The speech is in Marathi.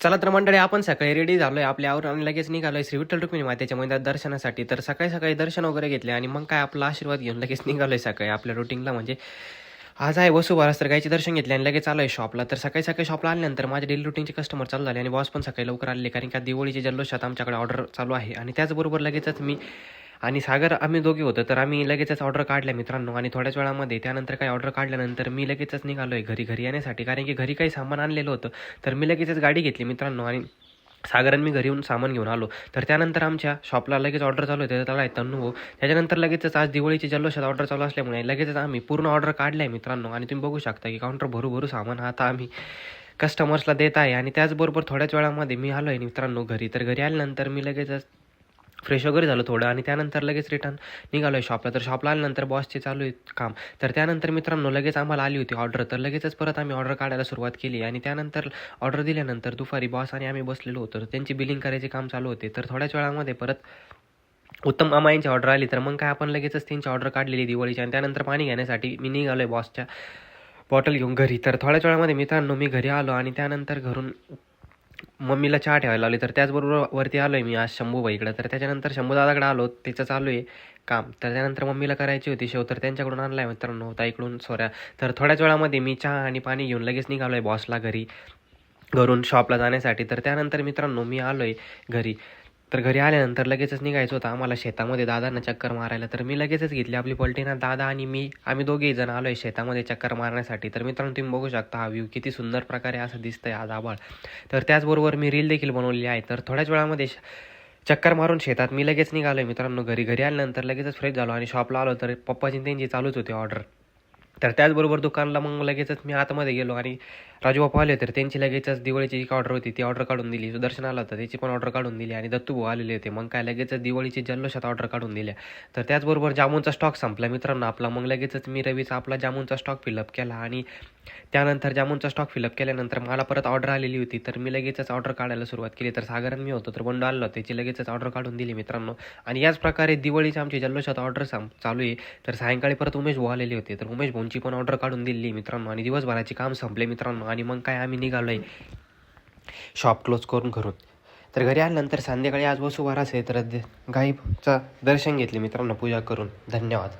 चला तर मंडळी, आपण सकाळी रेडी झालोय, आपल्या आवरून लगेच निघालोय श्री विठ्ठल रुक्मिणी मातेच्या मंदिरात दर्शनासाठी. तर सकाळी सकाळी दर्शन वगैरे घेतले आणि मग काय आपला आशीर्वाद घेऊन लगेच निघालोय सकाळी आपल्या रुटीनला. म्हणजे आज आहे वसुबारस, तर गायचे दर्शन घेतले आणि लगेच आलोय शॉपला. तर सकाळी सकाळी शॉपला आल्यानंतर माझे डेली रुटीनचे कस्टमर चालू झाले आणि बॉस पण सकाळी लवकर आले, कारण का दिवाळीच्या जल्लोषात आमच्याकडे ऑर्डर चालू आहे. आणि त्याचबरोबर लगेचच मी आणि सागर आम्ही दोघे होतो, तर आम्ही लगेचच ऑर्डर काढल्या मित्रांनो. आणि थोड्याच वेळामध्ये त्यानंतर काही ऑर्डर काढल्यानंतर मी लगेचच निघालोय घरी येण्यासाठी, कारण की घरी काही सामान आणलेलं होतं. तर मी लगेचच गाडी घेतली मित्रांनो आणि सागरन मी घरी येऊन सामान घेऊन आलो. तर त्यानंतर आमच्या शॉपला लगेच ऑर्डर चालू होते, त्याला आहे तन्नू भाऊ. त्याच्यानंतर लगेचच आज दिवाळीची जल्लोषात ऑर्डर चालू असल्यामुळे लगेचच आम्ही पूर्ण ऑर्डर काढलं आहे मित्रांनो. आणि तुम्ही बघू शकता की काउंटर भरू सामान आता आम्ही कस्टमर्सला देत आहे. आणि त्याचबरोबर थोड्याच वेळामध्ये मी आलो आहे मित्रांनो घरी. तर घरी आल्यानंतर मी लगेचच फ्रेश वगैरे झालं थोडं आणि त्यानंतर लगेच रिटर्न निघालो आहे शॉपला. तर शॉपला आल्यानंतर बॉसचे चालू आहे काम. तर त्यानंतर मित्रांनो लगेच आम्हाला आली होती ऑर्डर, तर लगेचच परत आम्ही ऑर्डर काढायला सुरुवात केली. आणि त्यानंतर ऑर्डर दिल्यानंतर दुपारी बॉस आणि आम्ही बसलेलो होतो, तर त्यांची बिलिंग करायचे काम चालू होते. तर थोड्याच वेळामध्ये परत उत्तम मामा यांची ऑर्डर आली. तर मग काय आपण लगेचच त्यांची ऑर्डर काढलेली दिवाळीची. आणि त्यानंतर पाणी घेण्यासाठी मी निघालो आहे बॉसच्या बॉटल घेऊन घरी. तर थोड्याच वेळामध्ये मित्रांनो मी घरी आलो आणि त्यानंतर घरून मम्मीला चहा ठेवायला लावली. तर त्याचबरोबर वरती आलो आहे मी आज शंभूबाईकडं. तर त्याच्यानंतर शंभूदादाकडे आलो, त्याचं चालू आहे काम. तर त्यानंतर मम्मीला करायची होती शेव, तर त्यांच्याकडून आणला आहे मित्रांनो, ताईकडून सोऱ्या. तर थोड्याच वेळामध्ये मी चहा आणि पाणी घेऊन लगेच निघालो आहे बॉसला घरून शॉपला जाण्यासाठी. तर त्यानंतर मित्रांनो मी आलो आहे घरी. तर घरी आल्यानंतर लगेचच निघायचं होतं आम्हाला शेतामध्ये दादांना चक्कर मारायला. तर मी लगेचच घेतली आपली पलटीना, दादा आणि मी आम्ही दोघेही जण आलो आहे शेतामध्ये चक्कर मारण्यासाठी. तर मित्रांनो तुम्ही बघू शकता हा व्ह्यू किती सुंदर प्रकारे असं दिसतंय आज आभाळ. तर त्याचबरोबर मी रील देखील बनवलेली आहे. तर थोड्याच वेळामध्ये चक्कर मारून शेतात मी लगेच निघालो आहे मित्रांनो घरी आल्यानंतर लगेचच फ्रेश झालो आणि शॉपला आलो. तर पप्पाची त्यांची चालूच होती ऑर्डर. तर त्याचबरोबर दुकानला मग लगेचच मी आतमध्ये गेलो आणि राजू बाप्पा आले, तर त्यांची लगेचच दिवाळीची एक ऑर्डर होती ती ऑर्डर काढून दिली. सुदर्शन आला होता, त्याची पण ऑर्डर काढून दिली. आणि दत्तू भाऊ आलेले होते, मग काय लगेचच दिवाळीची जल्लोषात ऑर्डर काढून दिल्या. तर त्याचबरोबर जामूनचा स्टॉक संपला मित्रांनो आपला. मग लगेचच मी रवीचा आपला जामूनचा स्टॉक फिलअप केला. आणि त्यानंतर जामूनचा स्टॉक फिलअप केल्यानंतर मला परत ऑर्डर आलेली होती, तर मी लगेचच ऑर्डर काढायला सुरुवात केली. तर सागरन मी होतो, तर बंडू आलं होतं, त्याची लगेचच ऑर्डर काढून दिली मित्रांनो. आणि याच प्रकारे दिवाळीची आमची जल्लोषात ऑर्डर चालू आहे. तर सायंकाळी परत उमेश भाऊ आलेले होते, तर उमेश भाऊंची पण ऑर्डर काढून दिली मित्रांनो. आणि दिवसभराचे काम संपले मित्रांनो. आणि मग काय आम्ही निघालो आहे शॉप क्लोज करून घरून. तर घरी आल्यानंतर संध्याकाळी आज वसुबारस आहे, तर गाईचं दर्शन घेतले मित्रांनो पूजा करून. धन्यवाद.